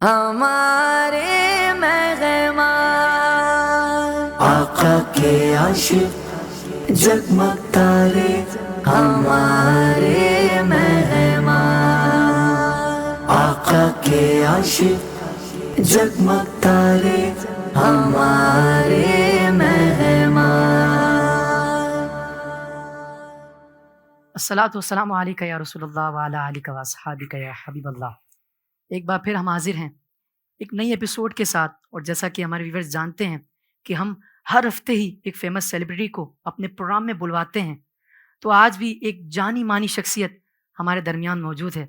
ہمارے مہمان آقا کے عاشق جگمگ تارے، ہمارے مہمان آقا کے عاشق جگمگ تارے، ہمارے مہمان۔ الصلاۃ والسلام علیکہ یا رسول اللہ وعلی آلک واصحابک یا حبیب اللہ۔ ایک بار پھر ہم حاضر ہیں ایک نئی ایپیسوڈ کے ساتھ، اور جیسا کہ ہمارے ویورز جانتے ہیں کہ ہم ہر ہفتے ہی ایک فیمس سیلیبریٹی کو اپنے پروگرام میں بلواتے ہیں، تو آج بھی ایک جانی مانی شخصیت ہمارے درمیان موجود ہے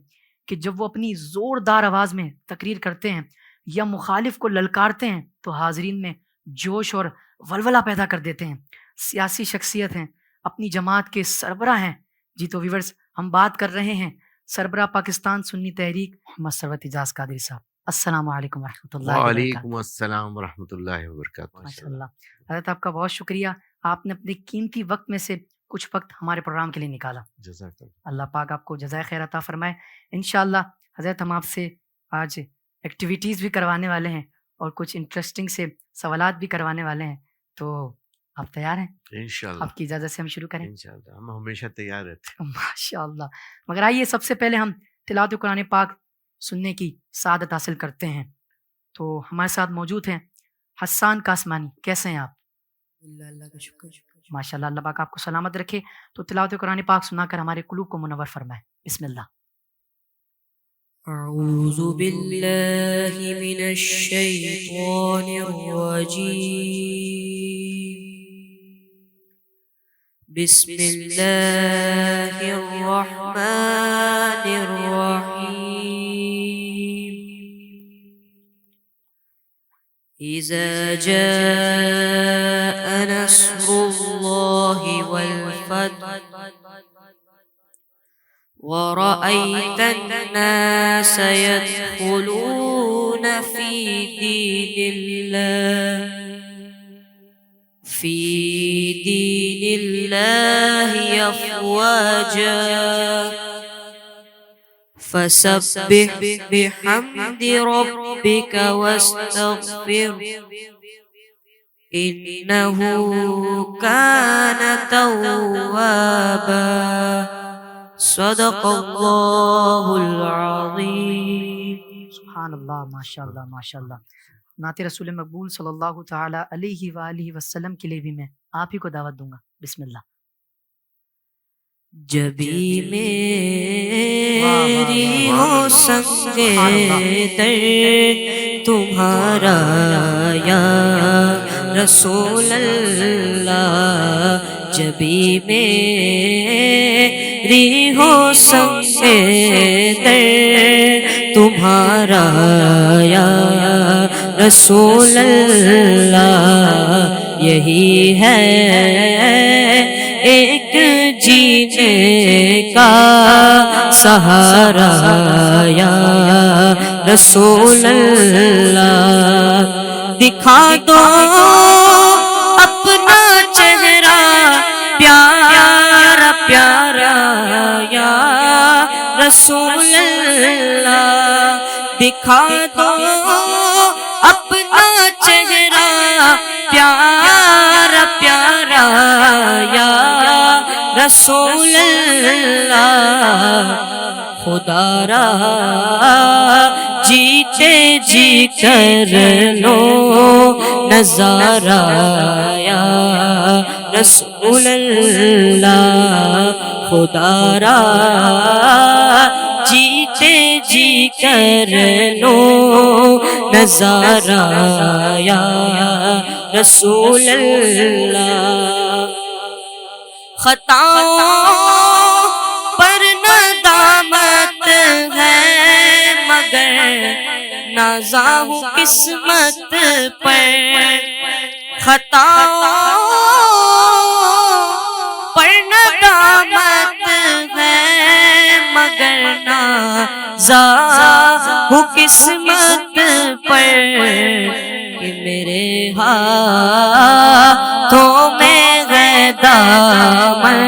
کہ جب وہ اپنی زوردار آواز میں تقریر کرتے ہیں یا مخالف کو للکارتے ہیں تو حاضرین میں جوش اور ولولہ پیدا کر دیتے ہیں۔ سیاسی شخصیت ہیں، اپنی جماعت کے سربراہ ہیں۔ جی تو ویورز، ہم بات کر رہے ہیں سربراہ پاکستان سنی تحریک محمد ثروت اعجاز قادری صاحب۔ السلام علیکم ورحمۃ اللہ وبرکاتہ۔ وعلیکم السلام ورحمۃ اللہ وبرکاتہ۔ ماشاء اللہ حضرت، آپ کا بہت شکریہ، آپ نے اپنے قیمتی وقت میں سے کچھ وقت ہمارے پروگرام کے لیے نکالا۔ جزاک اللہ۔ اللہ پاک آپ کو جزائے خیر عطا فرمائے۔ انشاءاللہ حضرت ہم آپ سے آج ایکٹیویٹیز بھی کروانے والے ہیں اور کچھ انٹرسٹنگ سے سوالات بھی کروانے والے ہیں، تو آپ تیار ہیں؟ انشاءاللہ آپ کی اجازت سے ہم شروع کریں؟ انشاءاللہ ہم ہمیشہ تیار رہتے ہیں۔ ماشاءاللہ۔ مگر آئیے سب سے پہلے ہم تلاوت قرآن پاک سننے کی سعادت حاصل کرتے ہیں۔ تو ہمارے ساتھ موجود ہیں حسان قاسمانی۔ کیسے ہیں آپ؟ اللہ کا شکر۔ ماشاءاللہ، اللہ پاک آپ کو سلامت رکھے۔ تو تلاوت قرآن پاک سنا کر ہمارے قلوب کو منور فرمائے۔ بسم اللہ۔ اعوذ باللہ من الشیطان الرجیم، بسم اللہ الرحمن الرحیم۔ اذا جاء نصر اللہ والفتح ورأيت الناس يدخلون في دين الله أفواجا فسبح بحمد ربك واستغفر إنه كان توابا صدق اللہ العظیم۔ سبحان اللہ، ماشاء اللہ ماشاء اللہ۔ نعت رسول مقبول صلی اللہ تعالی علیہ وآلہ وسلم کے لیے بھی میں آپ ہی کو دعوت دوں گا۔ بسم اللہ۔ جبھی میری ہو سنگے در تمہارا یا رسول اللہ، جبھی میری ہو سنگے در تمہارا یا رسول اللہ، یہی ہے ایک جینے کا سہارا یا رسول اللہ، دکھا دو اپنا چہرہ پیارا پیارا یا رسول اللہ، دکھا دو اپنا چہرہ پیارا پیارا یا رسول اللہ، خدا را جیتے جی کر لو نظارہ یا رسول اللہ، خدا را جیتے جی کر لو نظارہ یا رسول اللہ، خطاؤں پر ندامت ہے مگر نازا ہوں قسمت پر، خطاؤں پر ندامت ہے مگر نازا ہوں قسمت پر، کہ میرے ہاتھوں میں ہے دامن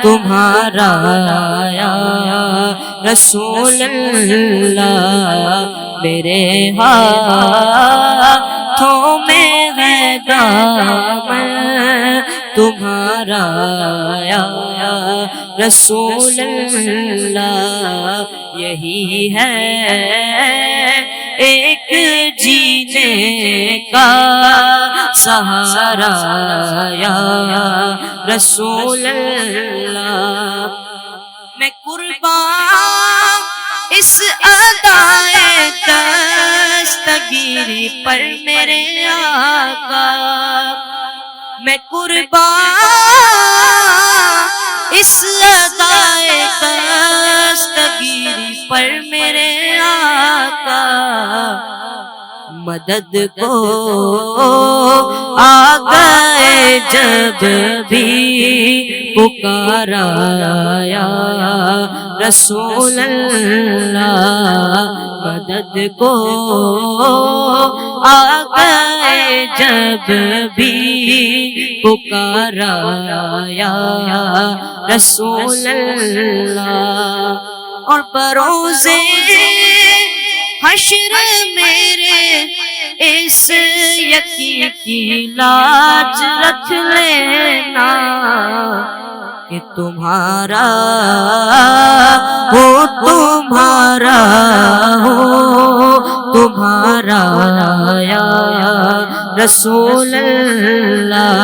تمہارا یا رسول اللہ میرے ہاتھوں میں ہے دامن تمہارا یا رسول اللہ یہی ہے ایک جینے کا سہارا یا رسول اللہ میں قربان اس ادائے دستگیری پر میرے آقا میں قربان اس ادائے دستگیری پر میرے آقا مدد کو آ گئے جب بھی پکارا یا رسول اللہ مدد کو آ گئے جب بھی پکارا یا رسول اللہ اور بروزے حشر میرے اس یقین کی لاج رکھ لینا کہ تمہارا ہو تمہارا ہو تمہارا یا رسول اللہ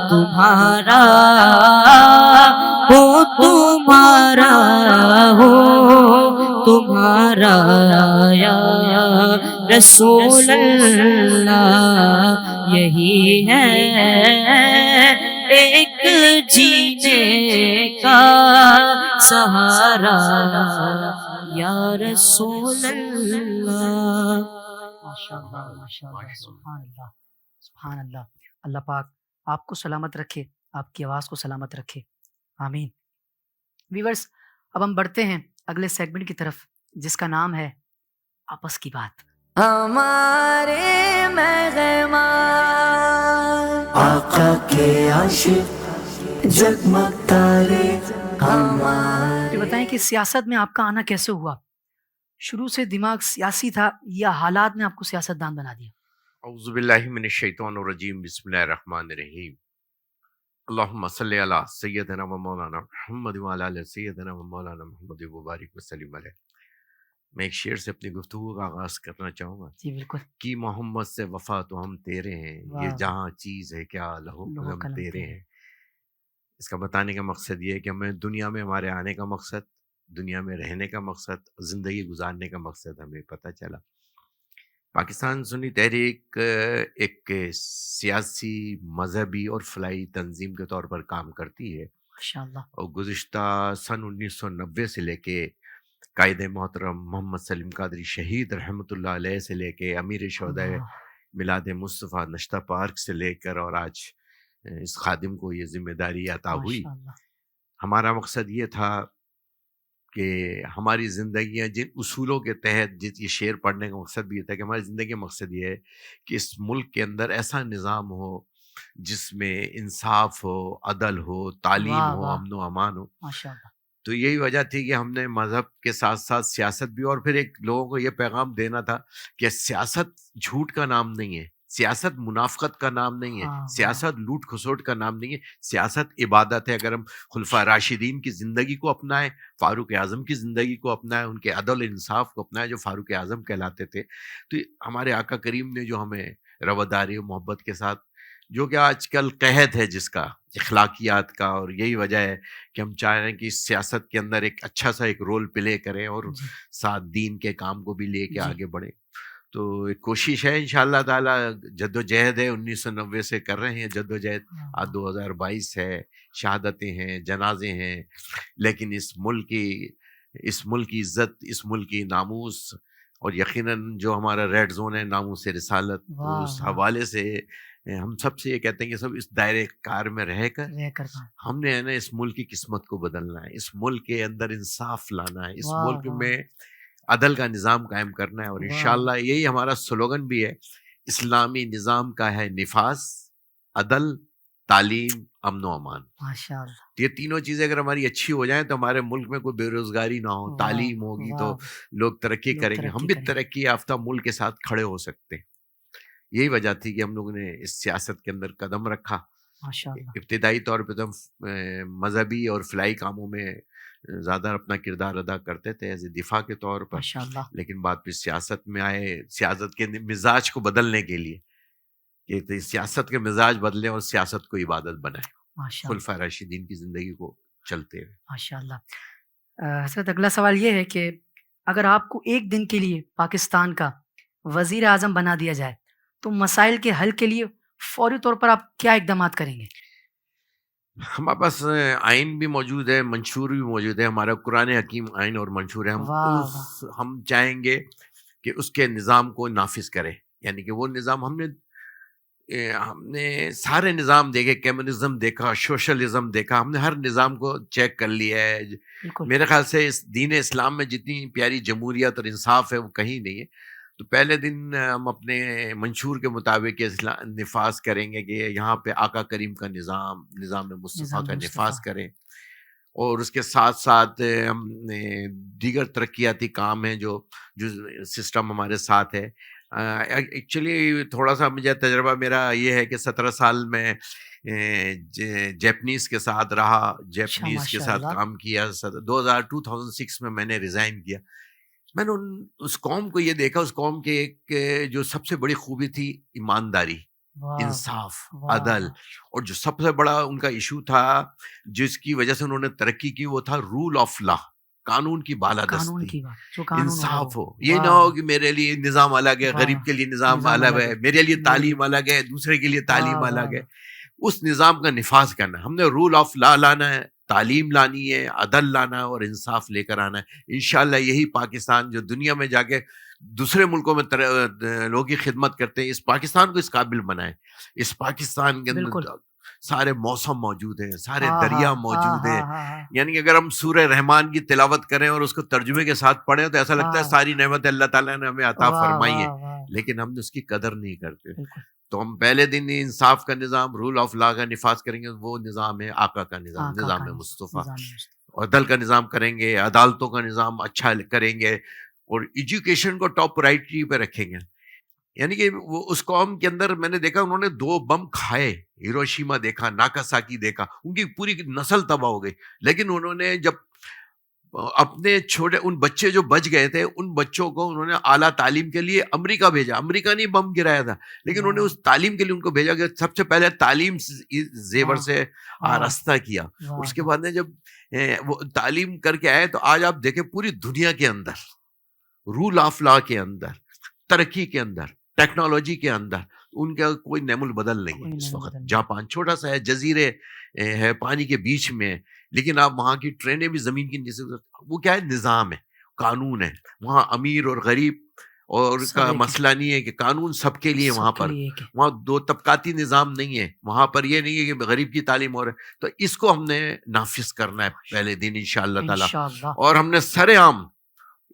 تمہارا ہو تمہارا ہو تمہارا یا رسول اللہ یہی ہے ایک جینے کا سہارا یا رسول اللہ ماشاءاللہ سبحان اللہ سبحان اللہ. اللہ پاک آپ کو سلامت رکھے, آپ کی آواز کو سلامت رکھے, آمین. ویورز, اب ہم بڑھتے ہیں اگلے سیگمنٹ کی طرف جس کا نام ہے آپس کی بات. ہمارے مہمان آقا کے عاشق جگمگ تارے ہمارے. یہ بتائیں کہ سیاست میں آپ کا آنا کیسے ہوا؟ شروع سے دماغ سیاسی تھا یا حالات نے آپ کو سیاست دان بنا دیا؟ اعوذ باللہ من الشیطان الرجیم بسم اللہ الرحمن الرحیم اللہم صلی علی سیدنا و مولانا محمد وعلی آل سیدنا و مولانا محمد وبارک وسلم علیہ. میں ایک شعر سے اپنی گفتگو کا آغاز کرنا چاہوں گا. جی بالکل. کی محمد سے وفا تو ہم تیرے ہیں, یہ جہاں چیز ہے کیا لہو قلم تیرے ہیں. اس کا بتانے کا مقصد یہ ہے کہ ہمیں دنیا میں ہمارے آنے کا مقصد, دنیا میں رہنے کا مقصد, زندگی گزارنے کا مقصد ہمیں پتہ چلا. پاکستان سنی تحریک ایک سیاسی, مذہبی اور فلاحی تنظیم کے طور پر کام کرتی ہے ماشاءاللہ. اور گزشتہ سن 1990 سے لے کے قائد محترم محمد سلیم قادری شہید رحمۃ اللہ علیہ سے لے کے امیر شہداء میلاد مصطفیٰ نشتہ پارک سے لے کر اور آج اس خادم کو یہ ذمہ داری عطا ہوئی. ہمارا مقصد یہ تھا کہ ہماری زندگیاں جن اصولوں کے تحت, یہ شعر پڑھنے کا مقصد بھی یہ تھا کہ ہماری زندگی کا مقصد یہ ہے کہ اس ملک کے اندر ایسا نظام ہو جس میں انصاف ہو, عدل ہو, تعلیم ہو, امن و امان ہو. تو یہی وجہ تھی کہ ہم نے مذہب کے ساتھ ساتھ سیاست بھی, اور پھر ایک لوگوں کو یہ پیغام دینا تھا کہ سیاست جھوٹ کا نام نہیں ہے, سیاست منافقت کا نام نہیں ہے, سیاست لوٹ کھسوٹ کا نام نہیں ہے, سیاست عبادت ہے. اگر ہم خلفاء راشدین کی زندگی کو اپنائیں, فاروق اعظم کی زندگی کو اپنائیں, ان کے عدل انصاف کو اپنائیں جو فاروق اعظم کہلاتے تھے, تو ہمارے آقا کریم نے جو ہمیں رواداری و محبت کے ساتھ, جو کہ آج کل قحط ہے جس کا, اخلاقیات کا, اور یہی وجہ ہے کہ ہم چاہ رہے ہیں کہ سیاست کے اندر ایک اچھا سا ایک رول پلے کریں اور ساتھ دین کے کام کو بھی لے کے آگے بڑھیں. تو ایک کوشش ہے انشاءاللہ تعالی, جد و جہد ہے, 1990 سے کر رہے ہیں جد و جہد. آج 2022 ہے, شہادتیں ہیں, جنازے ہیں, لیکن اس ملک کی عزت, اس ملک کی ناموس, اور یقیناً جو ہمارا ریڈ زون ہے ناموس رسالت, تو اس حوالے سے ہم سب سے یہ کہتے ہیں کہ سب اس دائرے کار میں رہ کر ہم نے ہے نا اس ملک کی قسمت کو بدلنا ہے, اس ملک کے اندر انصاف لانا ہے, اس ملک میں عدل کا نظام قائم کرنا ہے. اور انشاءاللہ یہی ہمارا سلوگن بھی ہے, اسلامی نظام کا ہے نفاذ, عدل تعلیم، امن و امان. ماشاء اللہ. یہ تینوں چیزیں اگر ہماری اچھی ہو جائیں تو ہمارے ملک میں کوئی بے روزگاری نہ ہو، تعلیم ہوگی تو لوگ ترقی کریں گے، ہم بھی ترقی یافتہ ملک کے ساتھ کھڑے ہو سکتے ہیں. یہی وجہ تھی کہ ہم لوگوں نے اس سیاست کے اندر قدم رکھا. ابتدائی طور پہ تو ہم مذہبی اور فلاحی کاموں میں زیادہ اپنا کردار ادا کرتے تھے ایز اے دفاع کے طور پر، لیکن بعد پھر سیاست میں آئے، سیاست کے مزاج کو بدلنے کے لیے کہ سیاست کے مزاج بدلیں اور سیاست کو عبادت بنائیں، خلفائے راشدین کی زندگی کو چلتے ہوئے. ماشاء اللہ. حضرت اگلا سوال یہ ہے کہ اگر آپ کو ایک دن کے لیے پاکستان کا وزیر اعظم بنا دیا جائے تو مسائل کے حل کے لیے فوری طور پر آپ کیا اقدامات کریں گے؟ ہمارے پاس آئین بھی موجود ہے، منشور بھی موجود ہے، ہمارا قرآن حکیم آئین اور منشور ہے. ہم چاہیں گے کہ اس کے نظام کو نافذ کرے. یعنی کہ وہ نظام ہم نے سارے نظام دیکھے، کمیونزم دیکھا، سوشلزم دیکھا، ہم نے ہر نظام کو چیک کر لیا ہے. میرے خیال سے اس دین اسلام میں جتنی پیاری جمہوریت اور انصاف ہے وہ کہیں نہیں ہے. تو پہلے دن ہم اپنے منشور کے مطابق نفاذ کریں گے کہ یہاں پہ آقا کریم کا نظام مصطفیٰ کا نفاذ کریں، اور اس کے ساتھ ساتھ ہم دیگر ترقیاتی کام ہیں جو سسٹم ہمارے ساتھ ہے. ایکچولی تھوڑا سا مجھے تجربہ میرا یہ ہے کہ 17 سال میں جیپنیز کے ساتھ رہا، جیپنیز کے ساتھ کام کیا. 2006 میں نے ریزائن کیا. میں نے اس قوم کو یہ دیکھا، اس قوم کے ایک جو سب سے بڑی خوبی تھی ایمانداری، انصاف، عدل، اور جو سب سے بڑا ان کا ایشو تھا جس کی وجہ سے انہوں نے ترقی کی وہ تھا رول آف لا، قانون کی بالادستی، انصاف ہو. یہ نہ ہو کہ میرے لیے نظام الگ ہے، غریب کے لیے نظام الگ ہے، میرے لیے تعلیم الگ ہے، دوسرے کے لیے تعلیم الگ ہے. اس نظام کا نفاذ کرنا، ہم نے رول آف لا لانا ہے، تعلیم لانی ہے، عدل لانا ہے اور انصاف لے کر آنا ہے. انشاءاللہ یہی پاکستان جو دنیا میں جا کے دوسرے ملکوں میں لوگوں کی خدمت کرتے ہیں، اس پاکستان کو اس قابل بنائے. اس پاکستان کے اندر سارے موسم موجود ہیں، سارے دریا موجود ہیں. یعنی کہ اگر ہم سورہ رحمان کی تلاوت کریں اور اس کو ترجمے کے ساتھ پڑھیں تو ایسا لگتا ہے ساری نعمت اللہ تعالیٰ نے ہمیں عطا فرمائی ہے، لیکن ہم نے اس کی قدر نہیں کرتے. تو ہم پہلے دن ہی انصاف کا نظام، رول آف لا کا نفاذ کریں گے. وہ نظام ہے آقا کا نظام، نظام مصطفیٰ. عدل کا نظام کریں گے، عدالتوں کا نظام اچھا کریں گے، اور ایجوکیشن کو ٹاپ پرائرٹی پہ رکھیں گے. یعنی کہ وہ اس قوم کے اندر میں نے دیکھا انہوں نے 2 بم کھائے، ہیروشیما دیکھا، ناکاساکی دیکھا، ان کی پوری نسل تباہ ہو گئی. لیکن انہوں نے جب اپنے چھوٹے ان بچے جو بچ گئے تھے ان بچوں کو انہوں نے اعلیٰ تعلیم کے لیے امریکہ بھیجا. امریکہ نے بم گرایا تھا، لیکن انہوں نے اس تعلیم کے لیے ان کو بھیجا کہ سب سے پہلے تعلیم زیور سے آراستہ کیا. اس کے بعد جب وہ تعلیم کر کے آئے تو آج آپ دیکھیں پوری دنیا کے اندر رول آف لا کے اندر، ترقی کے اندر، ٹیکنالوجی کے اندر ان کا کوئی نعم البدل نہیں ہے. اس وقت جاپان چھوٹا سا ہے، جزیرے ہے پانی کے بیچ میں، لیکن آپ وہاں کی ٹرینیں بھی زمین کی نیچے، وہ کیا ہے، نظام ہے، قانون ہے. وہاں امیر اور غریب اور کا مسئلہ نہیں ہے کہ قانون سب کے لیے. وہاں 2 طبقاتی نظام نہیں ہے. وہاں پر یہ نہیں ہے کہ غریب کی تعلیم ہو رہا ہے. تو اس کو ہم نے نافذ کرنا ہے پہلے دن انشاءاللہ تعالی. اور ہم نے سر عام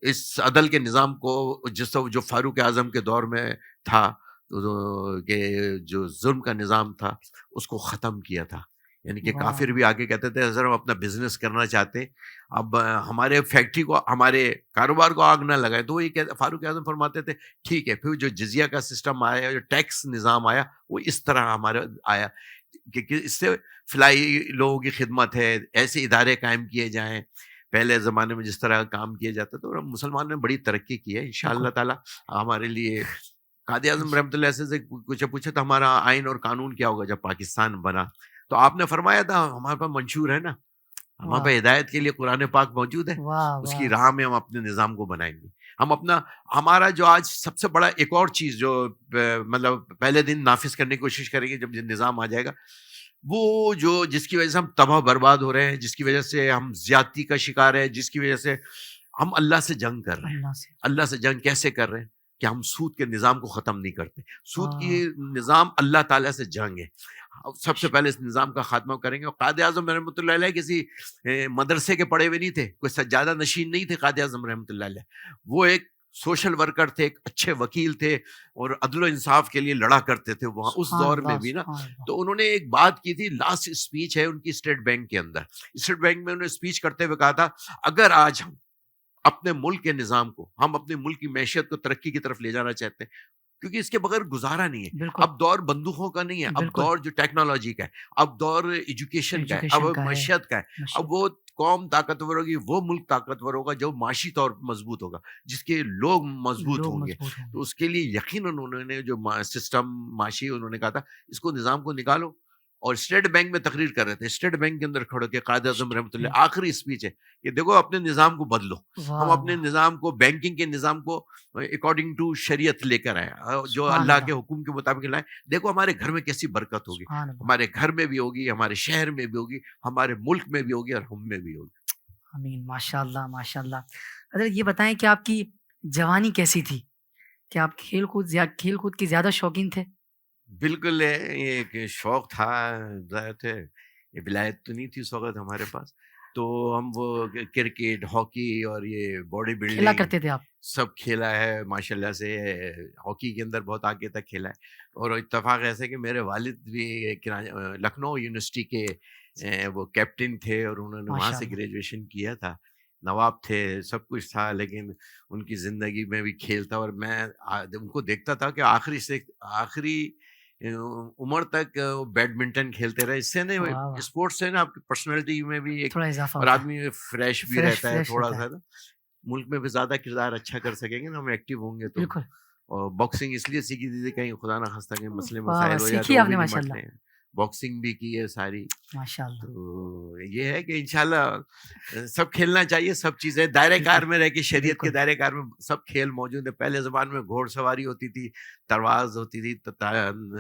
اس عدل کے نظام کو جو فاروق اعظم کے دور میں تھا کہ جو ظلم کا نظام تھا اس کو ختم کیا تھا. یعنی کہ کافر بھی آگے کہتے تھے اگر ہم اپنا بزنس کرنا چاہتے، اب ہمارے فیکٹری کو، ہمارے کاروبار کو آگ نہ لگائے. تو یہ فاروق اعظم فرماتے تھے ٹھیک ہے. پھر جو جزیہ کا سسٹم آیا، جو ٹیکس نظام آیا، وہ اس طرح ہمارے آیا کہ اس سے فلاحی لوگوں کی خدمت ہے، ایسے ادارے قائم کیے جائیں. پہلے زمانے میں جس طرح کام کیا جاتا تھا، اور مسلمان نے بڑی ترقی کی ہے انشاءاللہ تعالی. ہمارے لیے قائد اعظم رحمۃ اللہ علیہ سے کچھ پوچھا تھا ہمارا آئین اور قانون کیا ہوگا جب پاکستان بنا، تو آپ نے فرمایا تھا ہمارے پاس منشور ہے نا، ہمارے پاس ہدایت کے لیے قرآن پاک موجود ہے، اس کی راہ میں ہم اپنے نظام کو بنائیں گے. ہم ہمارا جو آج سب سے بڑا ایک اور چیز جو مطلب پہلے دن نافذ کرنے کی کوشش کریں گے جب نظام آ جائے گا، وہ جس کی وجہ سے ہم تباہ برباد ہو رہے ہیں، جس کی وجہ سے ہم زیادتی کا شکار ہیں، جس کی وجہ سے ہم اللہ سے جنگ کر رہے ہیں. اللہ سے جنگ کیسے کر رہے ہیں کہ ہم سود کے نظام کو ختم نہیں کرتے. سود کی نظام اللہ تعالیٰ سے جنگ ہے. سب سے پہلے اس نظام کا خاتمہ کریں گے. اور قائد اعظم رحمۃ اللہ علیہ کسی مدرسے کے پڑھے ہوئے نہیں تھے، کوئی سجادہ نشین نہیں تھے. قائد اعظم رحمۃ اللہ علیہ وہ ایک سوشل ورکر تھے، ایک اچھے وکیل تھے اور عدل و انصاف کے لیے لڑا کرتے تھے وہاں اس سبحان دور میں اللہ بھی نا. سبحان اللہ. تو انہوں نے ایک بات کی تھی، لاسٹ اسپیچ ہے ان کی اسٹیٹ بینک کے اندر. اسٹیٹ بینک میں انہوں نے اسپیچ کرتے ہوئے کہا تھا اگر آج ہم اپنے ملک کے نظام کو، ہم اپنے ملک کی معیشت کو ترقی کی طرف لے جانا چاہتے ہیں، کیونکہ اس کے بغیر گزارا نہیں ہے. بالکل اب دور بندوقوں کا نہیں ہے، اب بالکل دور جو ٹیکنالوجی کا ہے، اب دور ایجوکیشن کا ہے، اب ایجوکیشن کا ہے. معیشت کا ہے. ماشاء اب وہ قوم طاقتور ہوگی، وہ ملک طاقتور ہوگا جو معاشی طور پر مضبوط ہوگا، جس کے لوگ مضبوط لوگ ہوں گے. مضبوط ہوں تو گے. اس کے لیے یقیناً انہوں نے جو سسٹم معاشی انہوں نے کہا تھا اس کو نظام کو نکالو. اور اسٹیٹ بینک میں تقریر کر رہے تھے، اسٹیٹ بینک کے اندر کھڑے کے قائد اعظم رحمۃ اللہ آخری اسپیچ ہے کہ دیکھو اپنے نظام کو بدلو. ہم واہ اپنے واہ نظام کو، بینکنگ کے نظام کو اکارڈنگ ٹو شریعت لے کر آئے، جو سبحان اللہ اللہ کے حکم کے مطابق لائے. دیکھو ہمارے گھر میں کیسی برکت ہوگی، سبحان اللہ. ہمارے گھر میں بھی ہوگی، ہمارے شہر میں بھی ہوگی، ہمارے ملک میں بھی ہوگی اور ہم میں بھی ہوگی. امین. ماشاء اللہ ماشاء اللہ. حضرت یہ بتائیں کہ آپ کی جوانی کیسی تھی؟ کہ آپ کھیل کود کی زیادہ شوقین تھے؟ بالکل یہ ایک شوق تھا، ظاہر تھے یہ ولایت تو نہیں تھی اس وقت ہمارے پاس، تو ہم وہ کرکٹ، ہاکی اور یہ باڈی کھیلا بلڈنگ کرتے تھے آپ؟ سب کھیلا ہے ماشاء اللہ سے. ہاکی کے اندر بہت آگے تک کھیلا ہے. اور اتفاق ایسے کہ میرے والد بھی لکھنؤ یونیورسٹی کے وہ کیپٹن تھے اور انہوں نے وہاں ماشاء سے اللہ گریجویشن کیا تھا. نواب تھے، سب کچھ تھا، لیکن ان کی زندگی میں بھی کھیل تھا. اور میں ان کو دیکھتا تھا کہ آخری عمر تک بیڈمنٹن کھیلتے رہے. اس سے نا واہ واہ اسپورٹس سے نا آپ کی پرسنالٹی میں بھی ایک، تھوڑا اضافہ اور ہوتا ہے، آدمی فریش بھی فریش رہتا ہے فریش تھوڑا رہتا ہے. سا نا. ملک میں بھی زیادہ کردار اچھا کر سکیں گے نا ہم ایکٹیو ہوں گے تو. بالکل. اور باکسنگ اس لیے سیکھی تھی کہیں خدا نہ خواستہ کہیں مسئلے واہ مسائل واہ ہو جائے سیکھی تو وہ آپ بھی نے ماشاء نمٹتے اللہ ہیں. باکسنگ بھی کی ہے ساری. ماشاء اللہ. تو یہ ہے کہ انشاءاللہ سب کھیلنا چاہیے، سب چیزیں دائرۂ کار بالکل میں رہ کے، شریعت کے بالکل دائرۂ کار میں سب کھیل موجود ہے. پہلے زمان میں گھوڑ سواری ہوتی تھی، ترواز ہوتی تھی،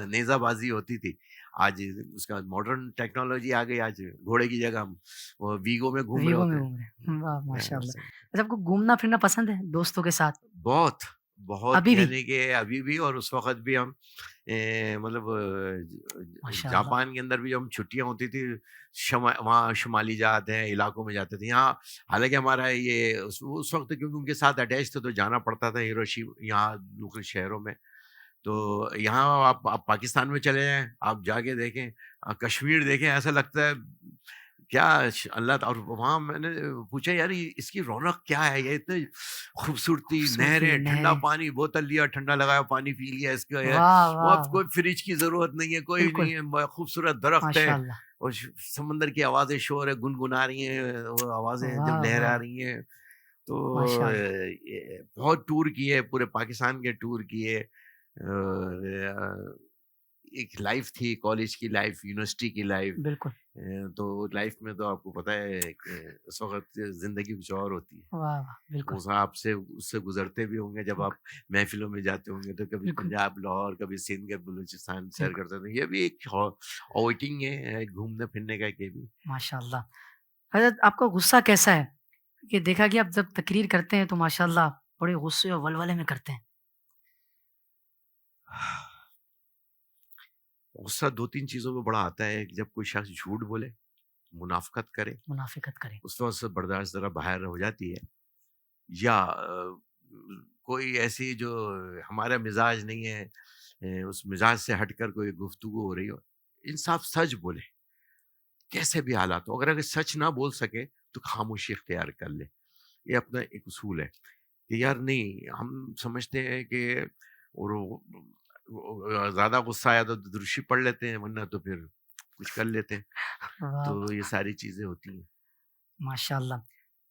نیزہ بازی ہوتی تھی. آج اس کا ماڈرن ٹیکنالوجی آ گئی، آج گھوڑے کی جگہ ہم وہ ویگو میں گھوم رہے ویگو ہوتے میں ہیں. گھوم رہے ہیں. واہ ماشاء اللہ. صحیح. اچھا آپ کو گھومنا پھرنا پسند ہے دوستوں کے ساتھ؟ بہت بہت ابھی بھی؟ یعنی کہ ابھی بھی اور اس وقت بھی ہم مطلب ماشاء اللہ جاپان کے اندر بھی ہم چھٹیاں ہوتی تھی وہاں شمالی جاتے ہیں علاقوں میں جاتے تھے. یہاں حالانکہ ہمارا یہ اس وقت کیونکہ ان کے ساتھ اٹیچ تھے تو جانا پڑتا تھا یہاں دوسرے شہروں میں. تو یہاں آپ پاکستان میں چلے جائیں، آپ جا کے دیکھیں، کشمیر دیکھیں، ایسا لگتا ہے کیا اللہ. اور وہاں میں نے پوچھا یار اس کی رونق کیا ہے، یہ اتنی خوبصورتی، نہریں، ٹھنڈا پانی، بوتل لیا، ٹھنڈا لگایا پانی پی لیا. اس کا واہ وہ واہ اب کوئی فریج کی ضرورت نہیں ہے، کوئی بالکل نہیں ہے، خوبصورت درخت ہے ماشاء اللہ. اور سمندر کی آوازیں شور ہے، گنگنا رہی ہیں وہ آوازیں جب واہ لہرا واہ رہی ہیں. تو ماشاء اللہ بہت ٹور کیے، پورے پاکستان کے ٹور کیے. ایک لائف تھی، کالج کی لائف، یونیورسٹی کی لائف. بالکل. تو لائف میں تو آپ کو پتہ ہے کہ اس وقت زندگی کچھ اور ہوتی ہے. واہ واہ بالکل اس آپ سے اس سے گزرتے بھی ہوں گے جب آپ محفلوں میں جاتے ہوں گے تو کبھی بالکل پنجاب، لاہور، کبھی سندھ کے بلوچستان سیر بالکل کرتے ہیں. یہ بھی ایک آؤٹنگ ہے، گھومنے پھرنے کا. یہ بھی ماشاء اللہ. حضرت آپ کا غصہ کیسا ہے؟ کہ دیکھا کہ آپ جب تقریر کرتے ہیں تو ماشاء اللہ بڑے غصے اور ولولے میں کرتے ہیں. غصہ دو تین چیزوں میں بڑا آتا ہے. جب کوئی شخص جھوٹ بولے، منافقت کرے، منافقت کریں. اس وقت سے برداشت ذرا باہر ہو جاتی ہے. یا کوئی ایسی جو ہمارا مزاج نہیں ہے، اس مزاج سے ہٹ کر کوئی گفتگو ہو رہی ہو، انصاف سچ بولے کیسے بھی حالات ہو. اگر سچ نہ بول سکے تو خاموشی اختیار کر لے. یہ اپنا ایک اصول ہے کہ یار نہیں، ہم سمجھتے ہیں کہ زیادہ غصہ آیا تو درشی پڑھ لیتے ہیں، ورنہ تو پھر کچھ کر لیتے ہیں. واہ تو یہ ساری چیزیں ہوتی ہیں. ماشاء اللہ.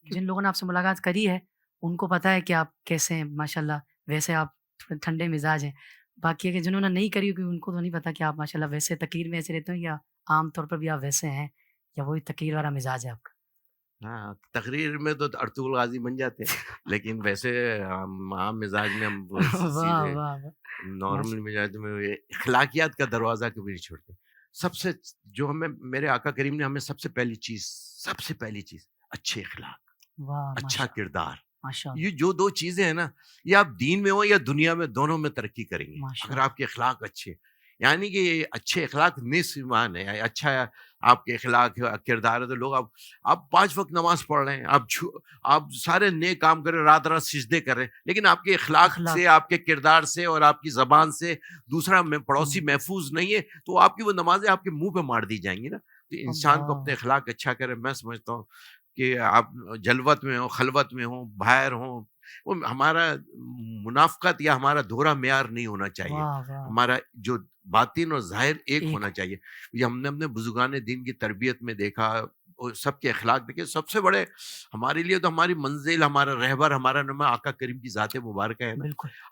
جن لوگوں نے آپ سے ملاقات کری ہے ان کو پتا ہے کہ آپ کیسے ہیں ماشاء اللہ. ویسے آپ تھوڑے ٹھنڈے مزاج ہیں. باقی ہے کہ جنہوں نے نہیں کری ہوگی ان کو تو نہیں پتا کہ آپ ماشاء اللہ ویسے تقریر میں ایسے رہتے ہیں یا عام طور پر بھی آپ ویسے ہیں یا وہی تقریر والا مزاج ہے آپ کا. ہاں، تقریر میں تو ارطغرل غازی بن جاتے ہیں، لیکن ویسے عام مزاج میں ہم واہ سیدھے واہ واہ نارمل مزاج میں اخلاقیات کا دروازہ کبھی نہیں چھوڑتے. سب سے جو میرے آقا کریم نے ہمیں سب سے پہلی چیز اچھے اخلاق، واہ اچھا کردار. ماشاء اللہ یہ جو دو چیزیں ہیں نا، یہ آپ دین میں ہو یا دنیا میں، دونوں میں ترقی کریں گے ماشاء اگر اللہ آپ کے اخلاق اچھے. یعنی کہ اچھے اخلاق نصف ایمان ہے. اچھا آپ کے اخلاق کردار ہے تو لوگ آپ 5 وقت نماز پڑھ رہے ہیں، آپ سارے نیک کام کر رہے ہیں، رات رات سجدے کر رہے ہیں، لیکن آپ کے اخلاق سے، آپ کے کردار سے اور آپ کی زبان سے دوسرا پڑوسی محفوظ نہیں ہے، تو آپ کی وہ نمازیں آپ کے منہ پہ مار دی جائیں گی نا. تو انسان کو اپنے اخلاق اچھا کرے. میں سمجھتا ہوں کہ آپ جلوت میں ہوں، خلوت میں ہوں، باہر ہوں، وہ ہمارا منافقت یا ہمارا دھورا معیار نہیں ہونا چاہیے. ہمارا جو باطن اور ظاہر ایک ہونا چاہیے. یہ ہم نے اپنے بزرگان دین کی تربیت میں دیکھا، سب کے اخلاق دیکھے. سب سے بڑے ہمارے لیے تو ہماری منزل، ہمارا رہبر، ہمارا نام آقا کریم کی ذات مبارکہ ہے نا.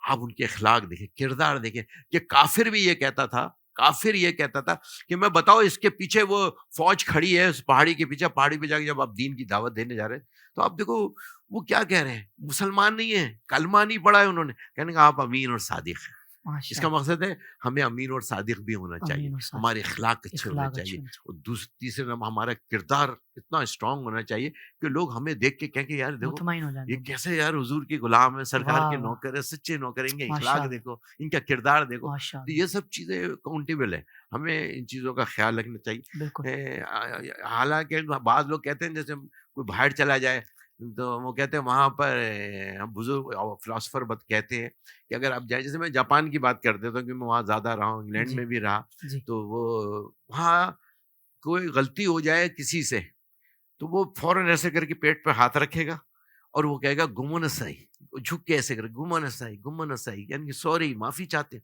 آپ ان کے اخلاق دیکھیں، کردار دیکھیں. کہ کافر بھی یہ کہتا تھا، کافر یہ کہتا تھا کہ میں بتاؤ اس کے پیچھے وہ فوج کھڑی ہے اس پہاڑی کے پیچھے، پہاڑی پہ جا کے جب آپ دین کی دعوت دینے جا رہے ہیں تو آپ دیکھو وہ کیا کہہ رہے ہیں، مسلمان نہیں ہیں، کلمہ نہیں پڑھا ہے انہوں نے، کہنے کا آپ امین اور صادق ہیں. اس کا مقصد ہے ہمیں امین اور صادق بھی ہونا چاہیے، ہمارے اخلاق اچھے ہونے چاہیے، اور تیسرے نمبر ہمارا کردار اتنا اسٹرانگ ہونا چاہیے کہ لوگ ہمیں دیکھ کے کہیں کہ یار دیکھو یہ کیسے یار حضور کے غلام ہیں، سرکار کے نوکر ہیں، سچے نوکر ہیں، ان کے اخلاق دیکھو، ان کا کردار دیکھو. تو یہ سب چیزیں کاؤنٹیبل ہیں، ہمیں ان چیزوں کا خیال رکھنا چاہیے. حالانکہ بعض لوگ کہتے ہیں جیسے کوئی باہر چلا جائے تو وہ کہتے ہیں وہاں پر ہم بزرگ فلاسفر کہتے ہیں کہ اگر آپ جائیں، جیسے میں جاپان کی بات کر دیتا ہوں کہ میں وہاں زیادہ رہا ہوں، انگلینڈ میں بھی رہا، تو وہ وہاں کوئی غلطی ہو جائے کسی سے تو وہ فوراً ایسے کر کے پیٹ پہ ہاتھ رکھے گا اور وہ کہے گا گمنسائی، جھک کے ایسے کرے گمنسائی، یعنی کہ سوری، معافی چاہتے ہیں.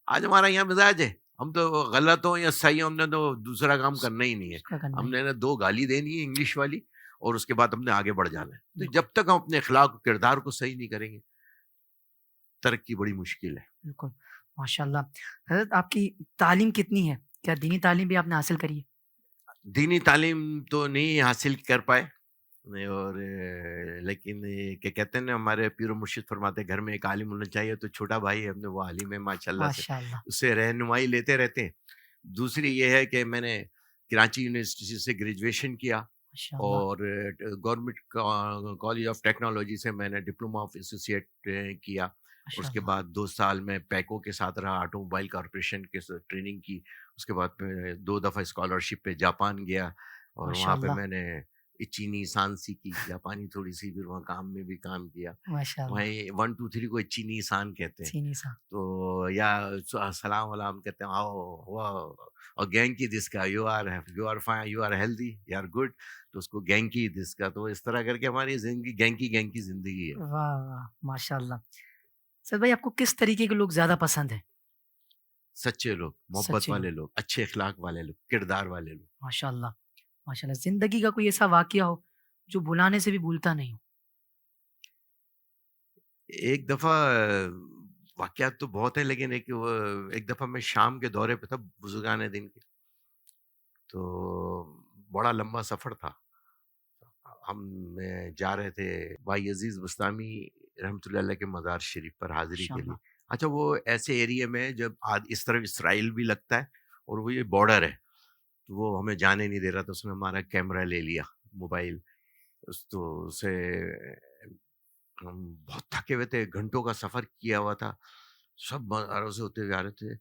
آج ہمارا یہاں مزاج ہے، ہم تو غلط ہوں یا صحیح ہوں، ہم نے تو دوسرا کام کرنا ہی نہیں ہے، ہم نے 2 گالی دینی ہے انگلش والی اور اس کے بعد ہم نے آگے بڑھ جانا ہے. تو جب تک ہم اپنے اخلاق و کردار کو صحیح نہیں کریں گے ترقی بڑی مشکل ہے. بالکل، ماشاء اللہ. حضرت آپ کی تعلیم کتنی ہے؟ کیا دینی تعلیم بھی آپ نے حاصل کری ہے؟ دینی تعلیم تو نہیں حاصل کر پائے، اور لیکن کہ کہتے ہیں نا ہمارے پیر و مرشد فرماتے ہیں گھر میں ایک عالم ہونا چاہیے، تو چھوٹا بھائی ہے ہم نے، وہ عالم ہے ماشاء اللہ سے، اس سے رہنمائی لیتے رہتے ہیں. دوسری یہ ہے کہ میں نے کراچی یونیورسٹی سے گریجویشن کیا اور گورنمنٹ کالج آف ٹیکنالوجی سے میں نے ڈپلوما آف ایسوسیٹ کیا. اس کے بعد 2 سال میں پیکو کے ساتھ رہا، آٹو موبائل کارپوریشن کے ٹریننگ کی. اس کے بعد میں 2 دفعہ اسکالرشپ پہ جاپان گیا اور وہاں پہ میں نے چینی سان سیکھی، جاپانی تھوڑی سی، پھر وہاں کام میں بھی کام کیا. وہاں 1 2 3 کو چینی سان کہتے ہیں، تو یا سلام علام کہتے ہیں، آؤ اور گینکی دس کا you are fine, you are healthy, you are good, تو اس کو گینکی دس کا. تو اس طرح کر کے ہماری زندگی گینکی زندگی ہے. واہ واہ ماشاء اللہ. سر بھائی آپ کو کس طریقے کے لوگ زیادہ پسند ہیں؟ سچے لوگ، محبت والے لوگ، اچھے اخلاق والے لوگ، کردار والے لوگ. ماشاء اللہ ماشاء اللہ. زندگی کا کوئی ایسا واقعہ ہو جو بلانے سے بھی بھولتا نہیں ہو؟ ایک دفعہ واقعات تو بہت ہیں، لیکن ایک دفعہ میں شام کے دورے پہ تھا بزرگان دین کے، تو بڑا لمبا سفر تھا. ہم جا رہے تھے بھائی عزیز بستامی رحمۃ اللہ علیہ کے مزار شریف پر حاضری کے لیے. اچھا، وہ ایسے ایریے میں جب اس طرف اسرائیل بھی لگتا ہے اور وہ یہ بارڈر ہے، تو وہ ہمیں جانے نہیں دے رہا تھا. اس نے ہمارا کیمرہ لے لیا، موبائل، تو اسے ہم بہت تھکے ہوئے تھے، گھنٹوں کا سفر کیا ہوا تھا، سب مزاروں سے ہوتے ہوئے آ رہے تھے.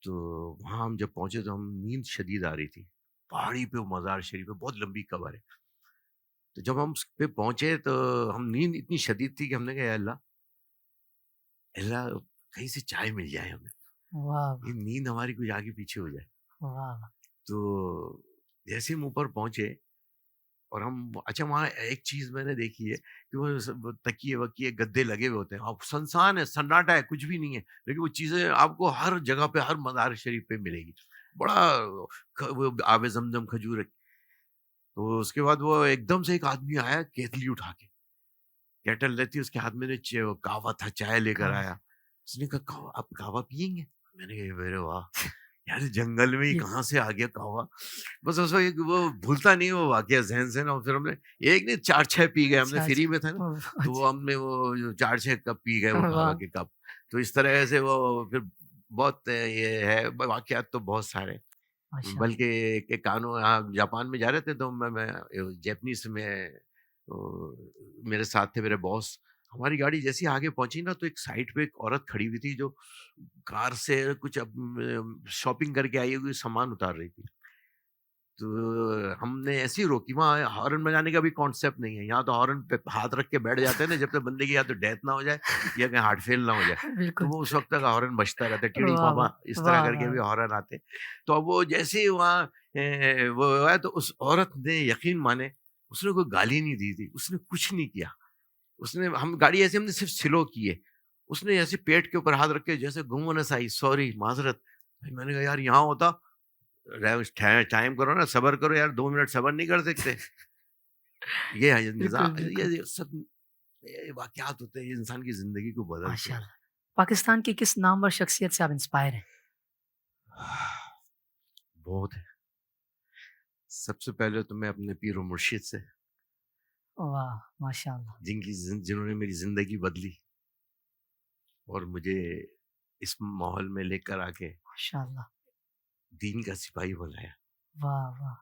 تو وہاں ہم جب پہنچے تو ہم نیند شدید آ رہی تھی. پہاڑی پہ مزار شریف ہے، بہت لمبی قبر ہے. تو جب ہم اس پہ پہنچے تو ہم نیند اتنی شدید تھی کہ ہم نے کہا اللہ کہیں سے چائے مل جائے ہمیں، یہ نیند ہماری کچھ آگے پیچھے ہو جائے. تو جیسے ہم اوپر پہنچے اور ہم، اچھا وہاں ایک چیز میں نے دیکھی ہے کہ وہ تکیے وکیے گدے لگے ہوئے ہوتے ہیں، اب سنسان ہے، سناٹا ہے، کچھ بھی نہیں ہے، لیکن وہ چیزیں آپ کو ہر جگہ پہ، ہر مزار شریف پہ ملے گی. بڑا وہ آب زمزم کھجور ہے. تو اس کے بعد وہ ایک دم سے ایک آدمی آیا کیتلی اٹھا کے، کیٹل رہتی اس کے ہاتھ میں، کہوا تھا، چائے لے کر آیا. اس نے کہا آپ کہوا پیئیں گے؟ میں نے کہا میرے واہ یار، جنگل میں ہی کہاں سے آ گیا کہوا. بس اس وقت وہ بھولتا نہیں وہ واقعہ ذہن سے نا. پھر ہم نے ایک نہیں 4 6 پی گئے، ہم نے فری میں تھا نا، تو وہ ہم نے وہ 4 6 کپ پی گئے وہ کہوا کے کپ. تو اس طرح سے وہ پھر بہت یہ ہے، واقعات تو بہت سارے. بلکہ کہ کانو یہاں جاپان میں جا رہے تھے تو میں جیپنیز میں، میرے ساتھ تھے میرے باس. ہماری گاڑی جیسی آگے پہنچی نا تو ایک سائڈ پہ ایک عورت کھڑی ہوئی تھی جو کار سے کچھ شاپنگ کر کے آئی ہوئی سامان اتار رہی تھی. تو ہم نے ایسی روکی. وہاں ہارن بجانے کا بھی کانسیپٹ نہیں ہے. یہاں تو ہارن پہ ہاتھ رکھ کے بیٹھ جاتے ہیں نا جب تک بندے کی یا تو ڈیتھ نہ ہو جائے یا کہیں ہارٹ فیل نہ ہو جائے, تو بالکل. وہ اس وقت تک ہارن بجتا رہتا ہے. ٹیڑی واہ پاپا واہ اس طرح واہ کر کے بھی واہ. ہارن آتے. تو اب وہ جیسے ہی وہاں وہ ہوا ہے تو اس عورت نے یقین مانے اس نے کوئی گالی نہیں دی تھی, اس نے کچھ نہیں کیا. اس نے ہم گاڑی ایسے ہم نے صرف سلو کی ہے. اس نے ایسے پیٹ کے اوپر ہاتھ رکھ کے جیسے گمنس آئی, سوری معذرت. میں نے کہا یار یہاں ہوتا ٹائم کرو نا, صبر کرو یار, 2 منٹ صبر نہیں کر سکتے. یہ نظام, یہ سب واقعات ہوتے ہیں, یہ انسان کی زندگی کو بدلتے ہیں. ماشاءاللہ. پاکستان کی کس نامور شخصیت سے آپ انسپائر ہیں؟ بہت ہے. سب سے پہلے تو میں اپنے پیر و مرشد سے, واہ ماشاءاللہ. جنہوں نے میری زندگی بدلی اور مجھے اس ماحول میں لے کر آ کے ماشاءاللہ. دین کا سپاہی بنایا, واہ واہ.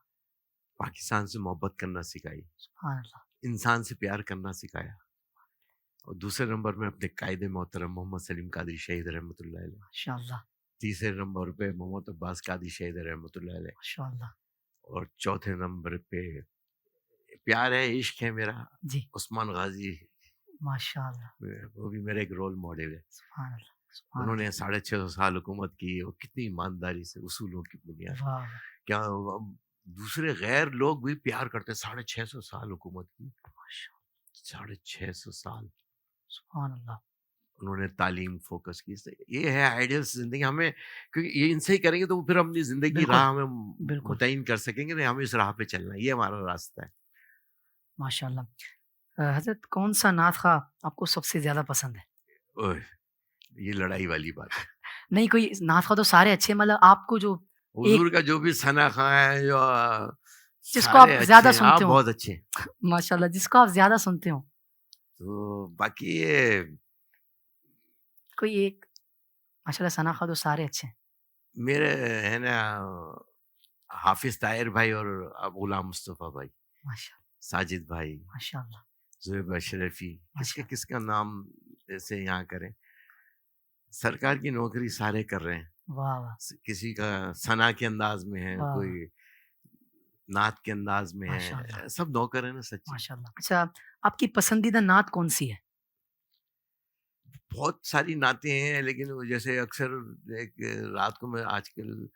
پاکستان سے محبت کرنا سکھائی, سبحان اللہ. انسان سے پیار کرنا سکھایا. اور دوسرے نمبر میں اپنے قائد محترم محمد سلیم قادری شہید رحمۃ اللہ علیہ. ماشاءاللہ. تیسرے نمبر پہ محمد عباس قادری شہید رحمۃ اللہ علیہ. ماشاءاللہ. اور چوتھے نمبر پہ پیار ہے, عشق ہے میرا, جی عثمان غازی. ماشاءاللہ. وہ بھی میرا ایک رول ماڈل ہے. سبحان اللہ. سبحان انہوں نے اللہ. 650 سال حکومت کی اور کتنی ایمانداری سے, اصولوں کی بنیاد. واہ. کیا دوسرے غیر لوگ بھی پیار کرتے. 650 سال حکومت کی, 650 سال. سبحان اللہ. انہوں نے تعلیم فوکس کی. یہ ہے آئیڈیل زندگی ہمیں, کیونکہ یہ ان سے ہی کریں گے تو پھر ہم اپنی زندگی کی راہ ہمیں متعین کر سکیں گے. نہیں, ہمیں اس راہ پہ چلنا ہے, یہ ہمارا راستہ ہے. ماشاءاللہ. حضرت کون سا نعت خواہ آپ کو سب سے زیادہ پسند ہے؟ اوہ, یہ لڑائی والی بات ہے. نہیں, کوئی نعت خواہ تو سارے اچھے, مطلب آپ کو جو حضور کا جو بھی ثنا خواں ہے, جو جس کو آپ زیادہ سنتے آپ ہو, بہت اچھے. ماشاءاللہ, جس کو آپ زیادہ سنتے ہو. تو باقی یہ کوئی ایک ماشاءاللہ ثنا خواہ تو سارے اچھے ہیں. میرے ہے نا حافظ طاہر بھائی اور غلام مصطفیٰ بھائی, ماشاءاللہ. ساجد بھائی, ماشاءاللہ. زہیب اشرفی, کس کا نام ایسے یہاں کریں. سرکار کی نوکری سارے کر رہے ہیں. واہ واہ. کسی کا ثنا کے انداز میں ہے, واہ. کوئی نعت کے انداز میں ماشاءاللہ. ہے, سب نوکر ہیں نا سچی. ماشاءاللہ. اچھا, آپ کی پسندیدہ نعت کون سی ہے؟ بہت ساری نعتیں ہیں, لیکن جیسے اکثر ایک رات کو میں آج کل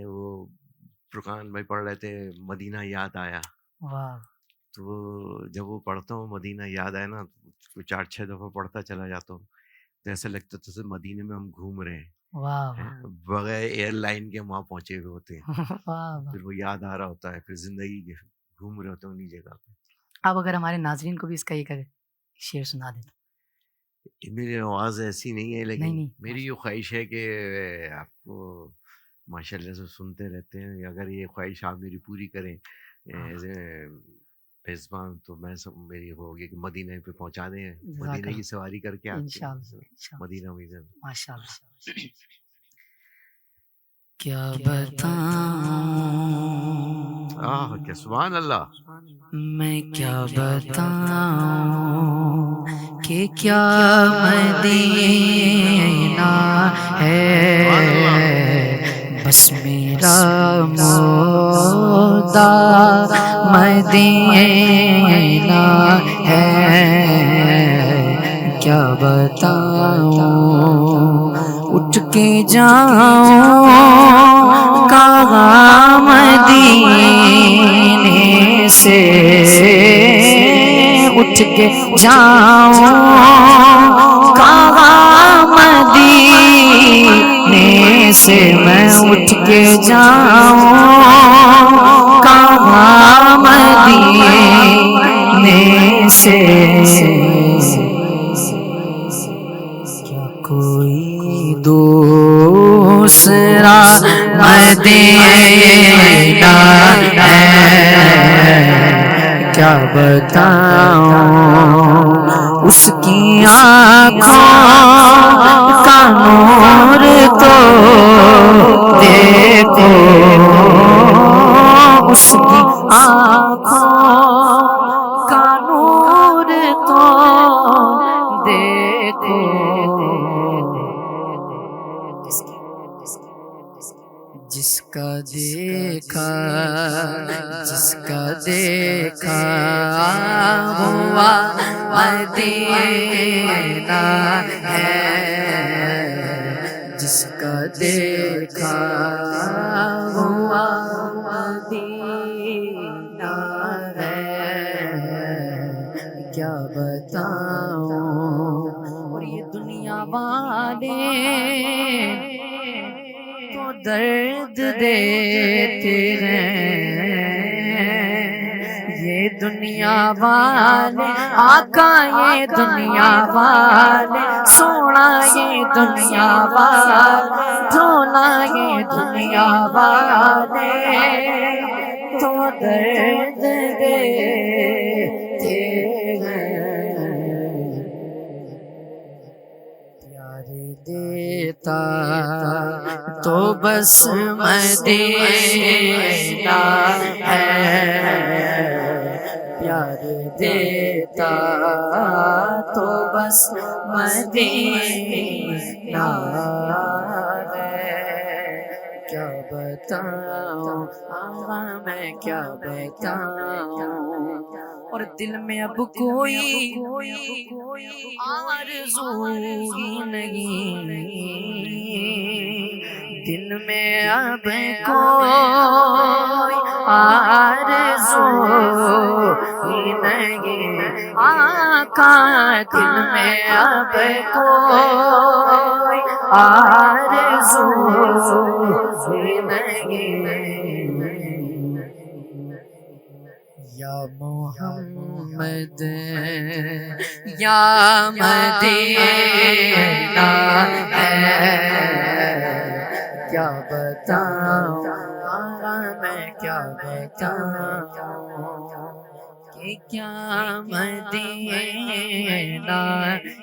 وہ فرقان بھائی پڑھ رہے تھے, مدینہ یاد آیا. واہ. تو جب وہ پڑھتا ہوں مدینہ یاد آیا نا, 4-6 دفعہ پڑھتا چلا جاتا ہوں, تو ایسا لگتا ہے جیسے مدینے میں ہم گھوم رہے ہیں. واہ. بغیر ایئر لائن کے وہاں پہنچے ہوئے ہوتے ہیں. واہ. پھر وہ یاد آ رہا ہوتا ہے, پھر زندگی کے گھوم رہے ہوتے ہیں انہیں جگہ پہ. آپ اگر ہمارے ناظرین کو بھی اس کا ایک شعر سنا دیں. میری آواز ایسی نہیں ہے, لیکن نہیں, میری یہ خواہش ہے کہ آپ کو ماشاءاللہ سے سنتے رہتے ہیں. اگر یہ خواہش آپ میری پوری کریں ایز اے میزبان, تو میں میری ہوگی کہ مدینہ پہ پہنچا دیں, مدینہ کی سواری کر کے مدینہ میں. ماشاءاللہ. کیا بتاؤں, کیا سبحان اللہ, میں کیا بتاؤں کہ کیا مدینہ ہے, بس میرا مردہ مدینہ ہے. کیا بتاؤں, اٹھ کے جاؤں کہاں مدینے سے, اٹھ کے جاؤں کہاں مدینے سے, میں اٹھ کے جاؤں کہاں مدینے سے. کیا کوئی دوسرا مدینہ ہے, کیا بتاؤں اس کی آنکھوں کا نور تو دیکھو, اس کی آنکھوں کا نور تو دیکھو, جس کا دیکھا جس کا دیکھا ہوا مدینہ ہے، جس کا دیکھا ہوا مدینہ ہے، کیا بتاؤں اور یہ دنیا والے تو درد دیتے ہیں، یہ دنیا والے آقا یہ دنیا والے سونا یہ دنیا والے دھونا یہ دنیا والے تو درد دیتے ہیں، پیارے دیتا تو بس مدینہ ہے، پیار دیتا تو بس مدینہ ہے، کیا بتاؤں آقا میں کیا بتاؤں، اور دل میں اب کوئی آرزو ہی نہیں، دل میں اب کوئی آرزو ہی نہیں، آقا دل میں اب کوئی آرزو ہی نہیں، یا محمد یا مدینہ ہے، کیا بتاؤں میں کیا بتاؤں کہ کیا مدینہ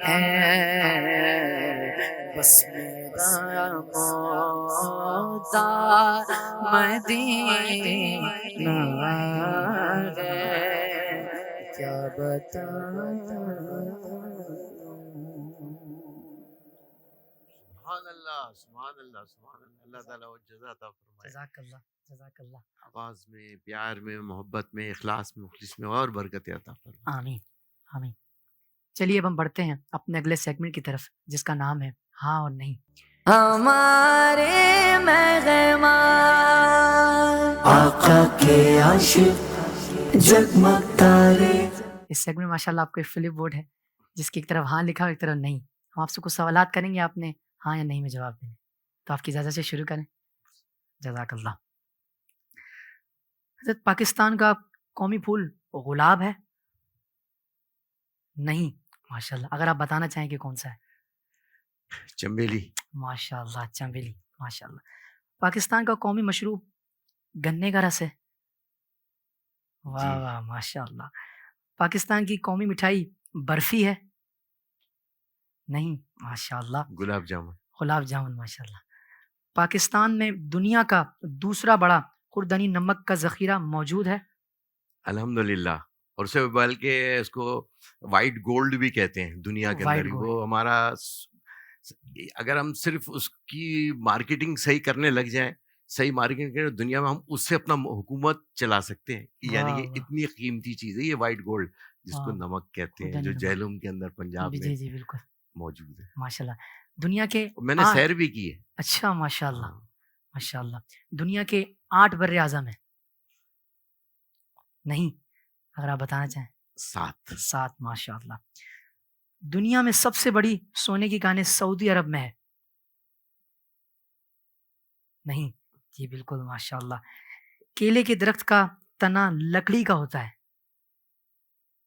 ہے، بس میرا مولا مدینہ ہے، کیا بتاؤں۔ سبحان اللہ سبحان اللہ سبحان اللہ، اللہ تعالیٰ وہ جزا عطا فرمائے، جزاک اللہ جزاک اللہ، آواز میں، پیار میں، محبت میں، اخلاص میں، مخلص میں اور برکت عطا فرمائے، آمین آمین۔ چلیے اب ہم بڑھتے ہیں اپنے اگلے سیگمنٹ کی طرف جس کا نام ہے ہاں اور نہیں۔ ہمارے مہمان آقا کے عاشق جگمگ تارے۔ اس سیگمنٹ میں ماشاء اللہ آپ کو ایک فلپ بورڈ ہے جس کی ایک طرف ہاں لکھا ہو ایک طرف نہیں، ہم آپ سے کچھ سوالات کریں گے، آپ نے ہاں یا نہیں میں جواب دیں گے، تو آپ کی اجازت سے شروع کریں۔ جزاک اللہ۔ حضرت پاکستان کا قومی پھول گلاب ہے؟ نہیں ماشاء اللہ، اگر آپ بتانا چاہیں کہ کون سا ہے؟ چنبیلی، ماشاء اللہ چنبیلی، ماشاء اللہ۔ پاکستان کا قومی مشروب گنے کا رس ہے؟ واہ جی۔ واہ ماشاء اللہ۔ پاکستان کی قومی مٹھائی برفی ہے؟ نہیں ماشاء اللہ، گلاب جامن، گلاب جامن، ماشاء اللہ۔ پاکستان میں دنیا کا دوسرا بڑا خوردنی نمک کا ذخیرہ موجود ہے؟ الحمدللہ، اور اسے بلکہ اس کو وائٹ گولڈ بھی کہتے ہیں دنیا کے White اندر، gold۔ وہ ہمارا اگر ہم صرف اس کی مارکیٹنگ صحیح کرنے لگ جائیں، صحیح مارکیٹنگ کریں دنیا میں، ہم اس سے اپنا حکومت چلا سکتے ہیں، یعنی واہ یہ واہ، اتنی قیمتی چیز ہے یہ وائٹ گولڈ جس کو واہ، نمک کہتے ہیں، خوردنی جو نمک، جہلم کے اندر پنجاب جی میں جی جی بالکل، موجود ہے، ماشاء اللہ۔ دنیا کے میں نے سیر بھی کی ہے۔ اچھا ماشاء اللہ ہاں، ماشاء اللہ۔ دنیا کے 8 بر اعظم ہیں؟ نہیں، اگر آپ بتانا چاہیں۔ 7 ماشاء اللہ۔ دنیا میں سب سے بڑی سونے کی کانیں سعودی عرب میں ہے؟ نہیں، جی بالکل ماشاء اللہ۔ کیلے کے درخت کا تنا لکڑی کا ہوتا ہے؟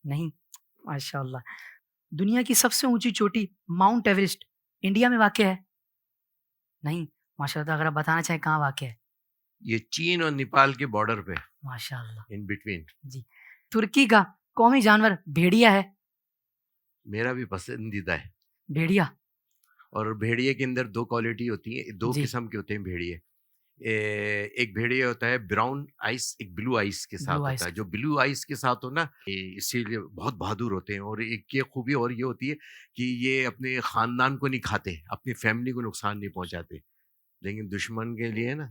نہیں ماشاء اللہ۔ دنیا کی سب سے اونچی چوٹی ماؤنٹ ایوریسٹ انڈیا میں واقع ہے؟ نہیں ماشاء اللہ، اگر آپ بتانا چاہیں کہاں واقع ہے؟ یہ چین اور نیپال کے بارڈر پہ، ماشاء اللہ، ان بٹوین۔ جی۔ ترکی کا قومی جانور بھیڑیا ہے؟ میرا بھی پسندیدہ ہے، بھیڑیا، اور بھیڑیے کے اندر 2 کوالٹی ہوتی ہیں، 2 جی، قسم کے ہوتے ہیں بھیڑیے۔ ایک بھیڑیے ہوتا ہے براؤن آئس، ایک بلو آئس کے ساتھ بلو آئس، ہوتا ہے۔ جو بلو آئس کے ساتھ ہو نا، اسی لیے بہت بہادر ہوتے ہیں، اور ایک یہ خوبی اور یہ ہوتی ہے کہ یہ اپنے خاندان کو نہیں کھاتے، اپنی فیملی کو نقصان نہیں پہنچاتے، لیکن دشمن کے لیے نا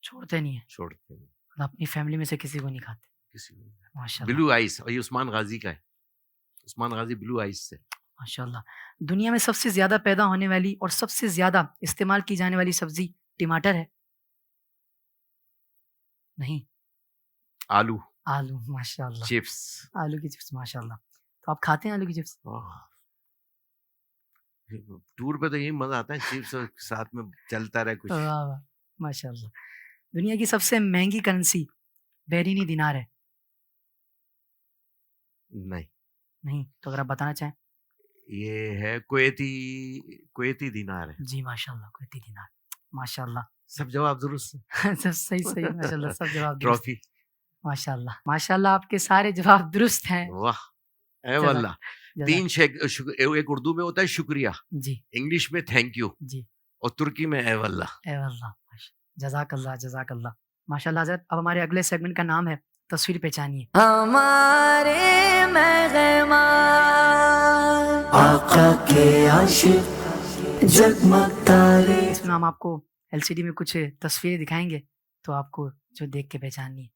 چھوڑتے نہیں ہیں, چھوڑتے ہیں اور اپنی فیملی میں سے کسی کو نہیں کھاتے. کسی کو. ماشاء اللہ بلو آئس, اور یہ عثمان غازی کا ہے. عثمان غازی بلو آئس سے. ماشاء اللہ. دنیا میں سب سے زیادہ پیدا ہونے والی اور سب سے زیادہ استعمال کی جانے والی سبزی ٹماٹر ہے؟ نہیں, آلو. آلو. ماشاء اللہ, چپس. آلو کی چپس. ماشاء اللہ. تو آپ کھاتے ہیں آلو کی چپس؟ ٹور پہ تو یہی مزہ آتا ہے, چپس اور ساتھ میں چلتا رہے کچھ. واہ واہ, ماشاء اللہ. دنیا کی سب سے مہنگی کرنسی بیرونی دینار ہے؟ نہیں, نہیں. تو اگر آپ بتانا چاہیں. یہ ہے کویتی دینار ہے. جی ماشاء اللہ, کویتی دینار. ماشاء اللہ, سب جواب درست ہے. سب صحیح. ماشاء اللہ, سب جواب درست. ٹرافی. ماشاء اللہ, ماشاء اللہ, آپ کے سارے جواب درست ہیں. واہ, اے واللہ. تین ایک اردو میں ہوتا ہے شکریہ, جی, انگلش میں تھینک یو, جی, اور ترکی میں اے واللہ. اے واللہ. جزاک اللہ, جزاک اللہ. ماشاء اللہ حضرت, اب ہمارے اگلے سیگمنٹ کا نام ہے تصویر پہچانیے. ہمارے مہمان آقا کے عاشق جگمگ تارے. اس میں ہم آپ کو ایل سی ڈی میں کچھ تصویریں دکھائیں گے, تو آپ کو جو دیکھ کے پہچاننی ہے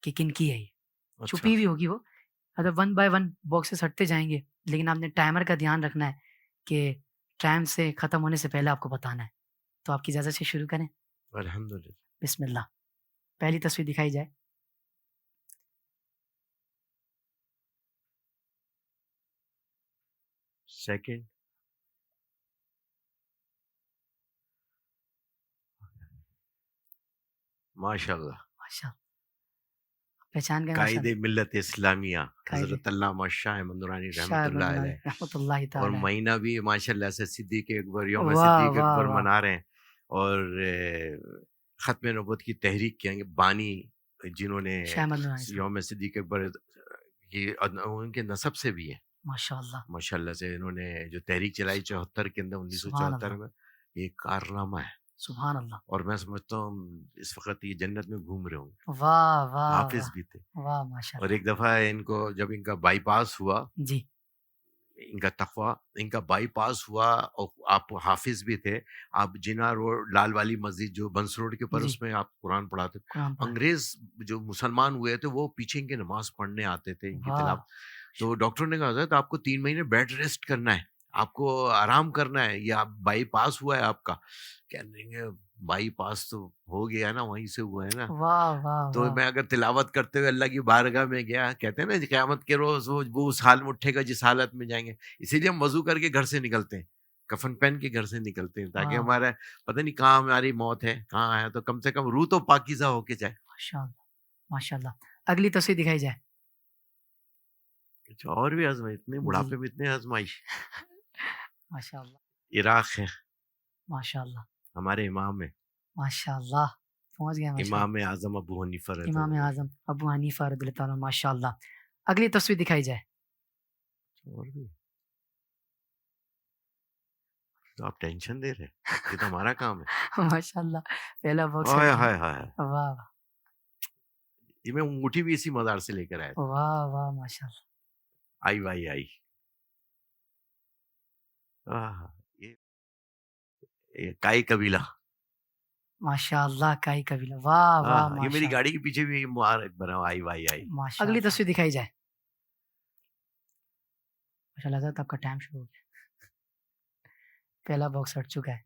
کہ کن کی ہے. یہ چھپی ہوئی ہوگی وہ, مطلب 1 بائی 1 باکسز ہٹتے جائیں گے, لیکن آپ نے ٹائمر کا دھیان رکھنا ہے کہ ٹائم سے ختم ہونے سے پہلے آپ کو بتانا ہے. تو آپ کی اجازت سے شروع کریں. الحمدللہ. بسم اللہ. پہلی تصویر دکھائی جائے. سیکنڈ. ماشاء اللہ. ماشاء اللہ, پہچان گئے. قائد ملت اسلامیہ حضرت علامہ شاہ احمد نورانی رحمۃ اللہ علیہ, رحمۃ اللہ اور تعالی. مہینہ بھی ماشاء اللہ سے صدیق اکبر, یوم واہ, صدیق واہ, اکبر واہ. منا رہے ہیں, اور ختم نبوت کی تحریک کیا گے بانی جنہوں نے شاہ احمد نورانی صاحب. یوم صدیق اکبر کی ان کے نسب سے بھی ہے ماشاء اللہ, ماشاء اللہ سے. انہوں نے جو تحریک چلائی 74 کے اندر, 1974 میں, یہ کارنامہ ہے. سبحان اللہ. اور میں سمجھتا ہوں اس وقت یہ جنت میں گھوم رہے ہوں گے. واہ واہ, حافظ بھی تھے. واہ ماشاء اور اللہ. ایک دفعہ ان کو جب ان کا بائی پاس ہوا, جی, ان کا تقویٰ, ان کا بائی پاس ہوا, اور آپ حافظ بھی تھے. آپ جنا روڈ, لال والی مسجد جو بنس روڈ کے اوپر, جی. اس میں آپ قرآن پڑھاتے. قرآن پڑھ. انگریز جو مسلمان ہوئے تھے وہ پیچھے ان کے نماز پڑھنے آتے تھے, ان کی واہ. تلاوت. تو ڈاکٹر نے کہا حضرت آپ کو 3 مہینے بیڈ ریسٹ کرنا ہے, آپ کو آرام کرنا ہے, یہ آپ بائی پاس ہوا ہے آپ کا. کہنے گے بائی پاس تو ہو گیا نا, وہیں سے ہوا ہے نا. واہ واہ. تو میں اگر تلاوت کرتے ہوئے اللہ کی بارگاہ میں گیا, کہتے ہیں نا قیامت کے روز وہ اس حال میں اٹھے گا جس حالت میں جائیں گے. اسی لیے ہم وضو کر کے گھر سے نکلتے ہیں, کفن پہن کے گھر سے نکلتے ہیں, تاکہ ہمارا پتہ نہیں کہاں ہماری موت ہے, کہاں آیا, تو کم سے کم روح تو پاکیزہ ہو کے جائے. ماشاء اللہ, ماشاء اللہ. اگلی تصویر دکھائی جائے. اور بھی آزمائش, اتنے بڑھاپے میں اتنے آزمائش. ماشاء اللہ. عراق ہے, ماشاء اللہ. ہمارے امام ہے, ماشاء اللہ, پہنچ گئے. امام اعظم ابو حنیفہ, امام اعظم ابو حنیفہ رضی اللہ تعالیٰ. ماشاء اللہ. اگلی تصویر دکھائی جائے. اور بھی تو آپ ٹینشن دے رہے, یہ تو ہمارا کام ہے. ماشاء اللہ. پہلا باکس. ہائے ہائے ہائے, واہ یہ میں انگوٹھی بھی اسی مزار سے لے کر آیا تھا. واہ واہ. ماشاء اللہ. آئی بھائی آئی. یہ کائی قبیلہ. ماشاء اللہ, کائی قبیلہ. واہ واہ. یہ میری گاڑی کے پیچھے بھی مبارک بنا, آئی بھائی آئی. اگلی تصویر دکھائی جائے. ماشاء اللہ حضرت, آپ کا ٹائم شروع ہو گیا. پہلا باکس ہٹ چکا ہے,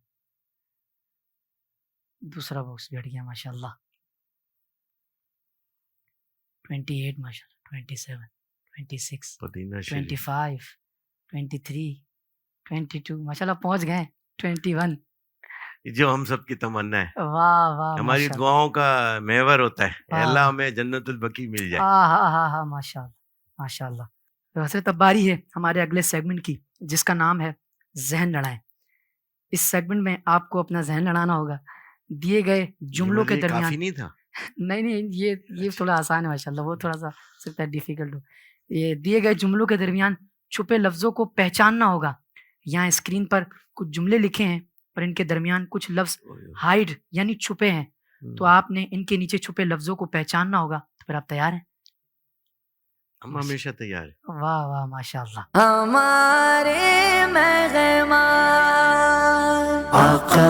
دوسرا باکس بھی ہٹ گیا. ماشاء اللہ. 28, ماشاء اللہ. 27, 26, 25, 23, 22. ماشاء اللہ پہنچ گئے. 21. جو ہم سب کی تمنا ہے, واہ واہ. ہماری دعاؤں کا محور ہوتا ہے, اللہ ہمیں جنت البقیع مل جائے. ہاں ہاں ہاں. ماشاء اللہ, ماشاء اللہ. تو حضرت اب باری ہے ہمارے اگلے سیگمنٹ کی, جس کا نام ہے ذہن لڑائیں. اس سیگمنٹ میں آپ کو اپنا ذہن لڑانا ہوگا. دیے گئے جملوں کے درمیان. کافی نہیں تھا. نہیں, یہ تھوڑا آسان ہے ماشاء اللہ, وہ تھوڑا سا سکتا ہے ڈیفیکلٹ ہو. یہ دیے گئے جملوں کے درمیان چھپے لفظوں کو پہچاننا ہوگا. یہاں اسکرین پر کچھ جملے لکھے ہیں اور ان کے درمیان کچھ لفظ ہائڈ یعنی چھپے ہیں, تو آپ نے ان کے نیچے چھپے لفظوں کو پہچاننا ہوگا. تو پھر آپ تیار ہیں؟ ہم ہمیشہ تیار ہیں. واہ واہ. ماشاء اللہ. ہمارے مہمان آقا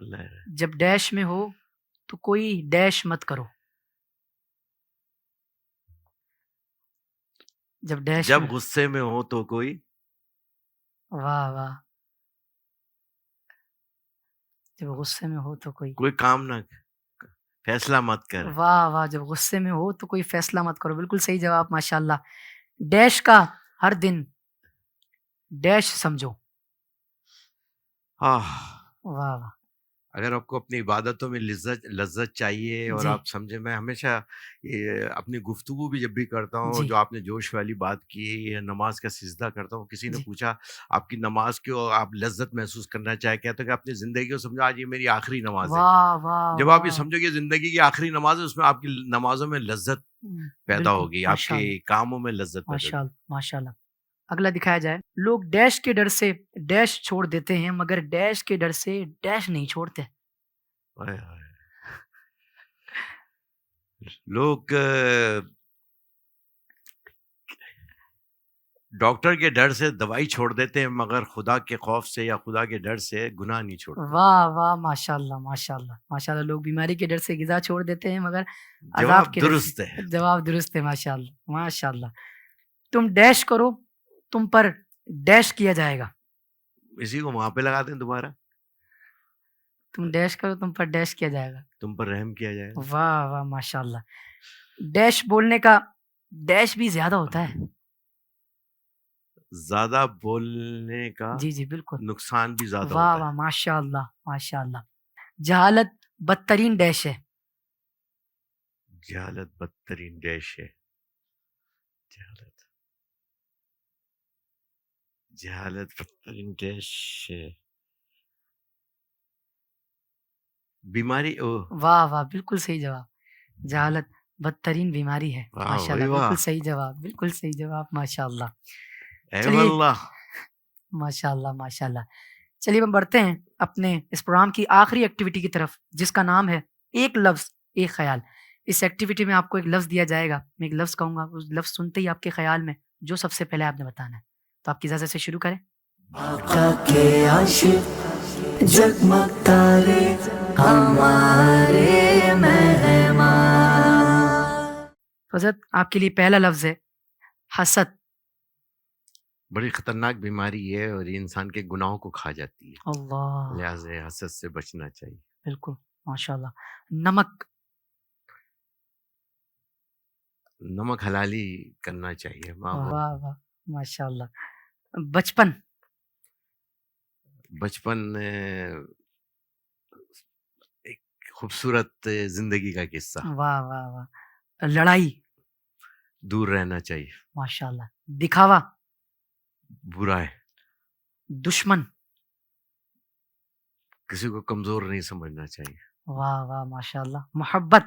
اللہ جب ڈیش میں ہو تو کوئی ڈیش مت کرو. جب ڈیش جب میں غصے میں ہو تو کوئی واہ واہ جب غصے میں ہو تو کوئی کام نہ فیصلہ مت کر. واہ واہ جب غصے میں ہو تو کوئی فیصلہ مت کرو. بالکل صحیح جواب ماشاء اللہ. ڈیش کا ہر دن ڈیش سمجھو. واہ واہ اگر آپ کو اپنی عبادتوں میں لذت چاہیے اور جی آپ سمجھے، میں ہمیشہ اپنی گفتگو بھی جب بھی کرتا ہوں، جی جو آپ نے جوش والی بات کی، نماز کا سجدہ کرتا ہوں، کسی نے جی پوچھا آپ کی نماز کیوں آپ لذت محسوس کرنا چاہے، کہتے ہیں کہ اپنی زندگی کو سمجھو آج یہ میری آخری نماز ہے. واہ واہ جب آپ یہ واہ سمجھو کہ زندگی کی آخری نماز ہے، اس میں آپ کی نمازوں میں لذت پیدا بالکل ہوگی، آپ ماشاء اللہ کے کاموں میں لذت پیدا ماشاء ہوگی. اللہ ماشاء اللہ. اگلا دکھایا جائے. لوگ ڈیش کے ڈر سے ڈیش چھوڑ دیتے ہیں مگر ڈیش کے ڈر سے ڈیش نہیں چھوڑتے. ہائے ہائے. لوگ ڈاکٹر کے ڈر سے دوائی چھوڑ دیتے ہیں مگر خدا کے خوف سے یا خدا کے ڈر سے گناہ نہیں چھوڑتے. واہ واہ ماشاء اللہ ماشاء اللہ ماشاء اللہ. لوگ بیماری کے ڈر سے غذا چھوڑ دیتے ہیں مگر عذاب جواب کے ڈر درست سے ہے. جواب درست ہے ماشاء اللہ ماشاء اللہ. تم ڈیش کرو تم پر ڈیش کیا جائے گا. اسی کو وہاں پہ لگا دیں دوبارہ، تم ڈیش کرو تم پر ڈیش کیا جائے گا. تم پر رحم کیا جائے گا. واہ واہ ماشاء اللہ. ڈیش بولنے کا ڈیش بھی زیادہ ہوتا ہے. زیادہ بولنے کا جی جی بالکل. نقصان بھی زیادہ واہ ہوتا واہ ماشاء اللہ ماشاء اللہ. جہالت بدترین ڈیش ہے. ہے. جہالت بدترین ڈیش ہے. جہالت بدترین ڈیش ہے. بیماری واہ واہ بالکل صحیح جواب. جہالت بدترین بیماری ہے. واہ ماشاء بھائی اللہ واہ. بالکل صحیح جواب بالکل صحیح جواب ماشاء اللہ. اے چلیے واللہ. ماشاء اللہ ماشاء اللہ. چلیے ہم بڑھتے ہیں اپنے اس پروگرام کی آخری ایکٹیویٹی کی طرف جس کا نام ہے ایک لفظ ایک خیال. اس ایکٹیویٹی میں آپ کو ایک لفظ دیا جائے گا. میں ایک لفظ کہوں گا، اس لفظ سنتے ہی آپ کے خیال میں جو سب سے پہلے آپ نے بتانا ہے. تو آپ کی اجازت سے شروع کریں. آقا کے عاشق جگمگتا رے ہمارے مہمان. حضرت آپ کے لیے پہلا لفظ ہے حسد. بڑی خطرناک بیماری ہے اور یہ انسان کے گناہوں کو کھا جاتی ہے، اللہ لہٰذا حسد سے بچنا چاہیے. بالکل ماشاء اللہ. نمک. نمک حلالی کرنا چاہیے. واہ واہ ماشاء اللہ. بچپن. بچپن ایک خوبصورت زندگی کا قصہ. واہ واہ واہ. لڑائی. دور رہنا چاہیے. ماشاء اللہ. دکھاوا. برا ہے. دشمن. کسی کو کمزور نہیں سمجھنا چاہیے. واہ واہ ماشاء اللہ. محبت.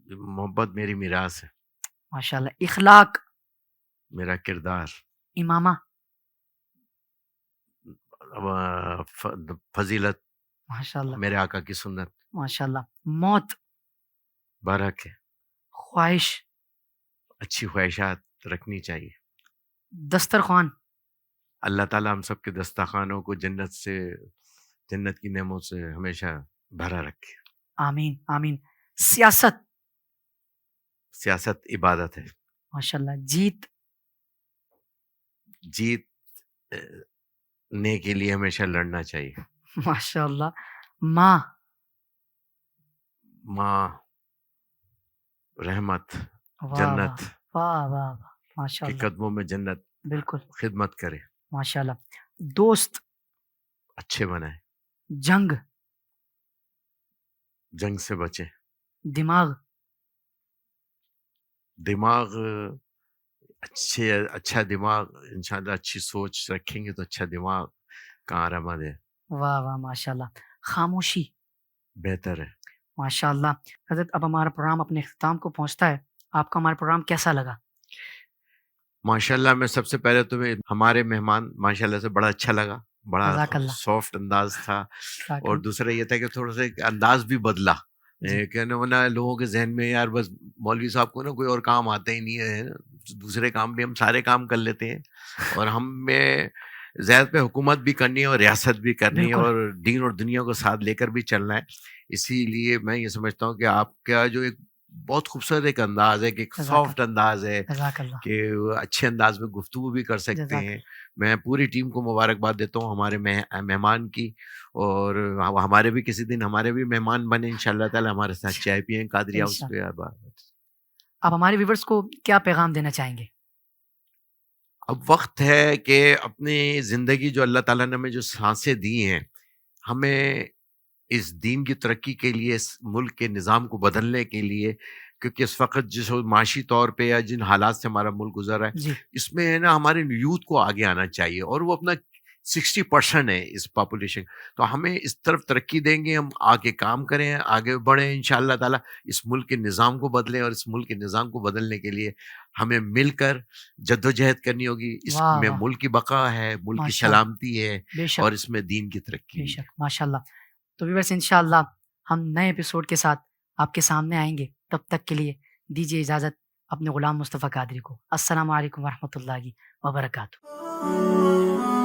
محبت میری میراث ہے. ماشاء اللہ. اخلاق. میرا کردار. امامہ. فضیلت. ماشاء اللہ میرے آقا کی سنت. ماشاء اللہ. موت. بارک ہے. خواہش. اچھی خواہشات رکھنی چاہیے. دسترخوان. اللہ تعالیٰ ہم سب کے دسترخوانوں کو جنت کی نعمتوں سے ہمیشہ بھرا رکھے. آمین آمین. سیاست. سیاست عبادت ہے. ماشاء اللہ. جیت. جیتنے کے لیے ہمیشہ لڑنا چاہیے. ماشاء اللہ. ماں. ماں رحمت واہ جنت واہ واہ واہ ماشاء کے اللہ. قدموں میں جنت بالکل خدمت کرے. ماشاء اللہ. دوست. اچھے بنائے. جنگ. جنگ سے بچے. دماغ. دماغ اچھا دماغ انشاءاللہ اچھی سوچ رکھیں گے تو اچھا دماغ کارآمد ہے. واہ واہ ماشاء اللہ. خاموشی. بہتر ہے. ماشاء اللہ. حضرت اب ہمارا پروگرام اپنے اختتام کو پہنچتا ہے. آپ کو ہمارا پروگرام کیسا لگا؟ ماشاءاللہ میں سب سے پہلے تمہیں ہمارے مہمان ماشاءاللہ سے بڑا اچھا لگا. بڑا جزاک اللہ. سافٹ انداز تھا. جزاک اور اللہ. دوسرا یہ تھا کہ تھوڑا سا ایک انداز بھی بدلا. جی. کہنے ورنہ لوگوں کے ذہن میں یار بس مولوی صاحب کو نا کوئی اور کام آتا ہی نہیں ہے، دوسرے کام بھی ہم سارے کام کر لیتے ہیں، اور ہمیں زیادہ پہ حکومت بھی کرنی ہے اور ریاست بھی کرنی ہے، بالکل اور دین اور دنیا کو ساتھ لے کر بھی چلنا ہے. اسی لیے میں یہ سمجھتا ہوں کہ آپ کا جو ایک بہت خوبصورت ایک انداز ہے، کہ ایک جزاک سافٹ انداز ہے، جزاک اللہ کہ اچھے انداز میں گفتگو بھی کر سکتے جزاک ہیں. میں پوری ٹیم کو مبارکباد دیتا ہوں، ہمارے مہمان کی، اور ہمارے بھی کسی دن ہمارے بھی مہمان بنے انشاءاللہ تعالی، ہمارے ساتھ چائے پئیں قادری ہاؤس انشاء پہ. آپ ہمارے ویورز کو کیا پیغام دینا چاہیں گے؟ اب وقت ہے کہ اپنی زندگی جو اللہ تعالیٰ نے ہمیں جو سانسیں دی ہیں، ہمیں اس دین کی ترقی کے لیے، اس ملک کے نظام کو بدلنے کے لیے، کیونکہ اس وقت جس معاشی طور پہ یا جن حالات سے ہمارا ملک گزر رہا ہے، جی اس میں ہے نا ہمارے یوتھ کو آگے آنا چاہیے، اور وہ اپنا 60% ہے اس پاپولیشن. تو ہمیں اس طرف ترقی دیں گے، ہم آگے کام کریں، آگے بڑھیں انشاءاللہ تعالیٰ، اس ملک کے نظام کو بدلیں، اور اس ملک کے نظام کو بدلنے کے لیے ہمیں مل کر جدوجہد کرنی ہوگی. اس واہ میں واہ ملک کی بقا ہے، ملک کی ماشاء اللہ سلامتی ہے، بے اور شک اس میں دین کی ترقی بے بھی ہے. شک ماشاء اللہ. تو ویورز انشاءاللہ ہم نئے ایپیسوڈ کے ساتھ آپ کے سامنے آئیں گے. تب تک کے لیے دیجیے اجازت اپنے غلام مصطفیٰ قادری کو. السلام علیکم ورحمۃ اللہ وبرکاتہ.